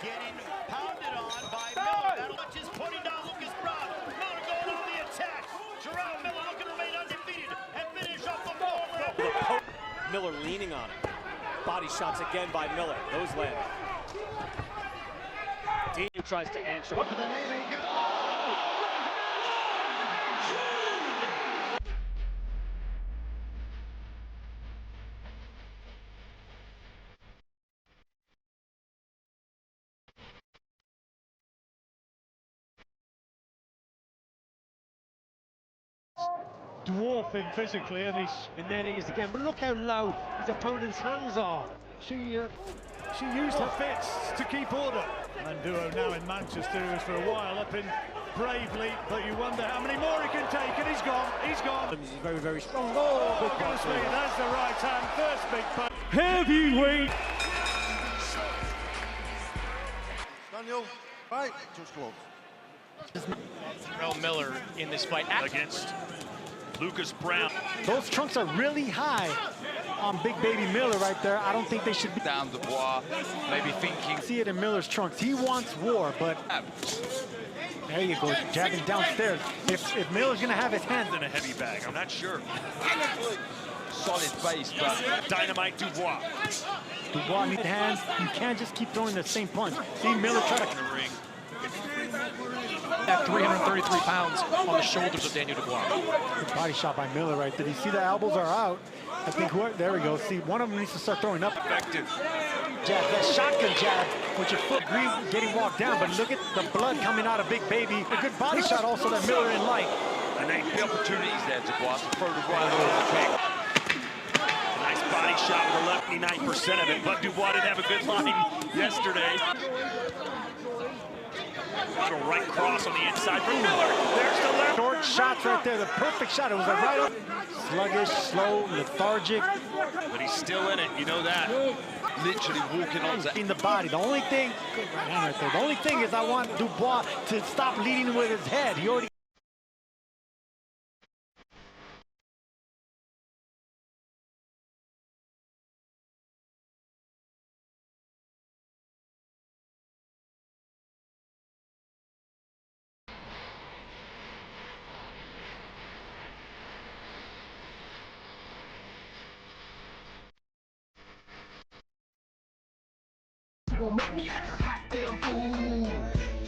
getting pounded on by Miller. That much is putting down Lucas Brown. Miller going on the attack. Jarrelle Miller looking to remain undefeated and finish off the ball. Miller leaning on it. Body shots again by Miller. Those land. Dean tries to answer. Dwarfing physically, and then he is again. But look how low his opponent's hands are. She used her fists to keep order. And Duo now in Manchester, who was for a while up in bravely, but you wonder how many more he can take, and he's gone. He's gone. He's very, very strong. Oh, big Goodness me, that's the right hand. First big punch. heavyweight. Daniel, right, just close. Jarrelle Miller in this fight against Lucas Brown. Those trunks are really high on Big Baby Miller right there. I don't think they should be Down Dubois, maybe thinking. See it in Miller's trunks. He wants war, but there you go, jabbing downstairs. If Miller's gonna have his hands In a heavy bag, I'm not sure. Solid base, but Dynamite Dubois. Dubois needs hands. You can't just keep throwing the same punch. See Miller try to. In the ring. At 333 pounds on the shoulders of Daniel Dubois. Good body shot by Miller right there. You see the elbows are out. I think there we go. See, one of them needs to start throwing up. Effective. Jab, that shotgun jab with your foot getting walked down, but look at the blood coming out of Big Baby. A good body shot also that Miller in light. and they the opportunities there, Dubois, to throw the right over the kick. A nice body shot with a lefty, 9% of it, but Dubois didn't have a good line yesterday. Little right cross on the inside for Miller. There's the left. Short shots right there, the perfect shot. It was a right up. Sluggish, slow, lethargic. But he's still in it, you know that. Literally walking on to In the body. The only thing, good right hand right there. The only thing is I want Dubois to stop leading with his head. He already. Gonna make me act a hot damn fool.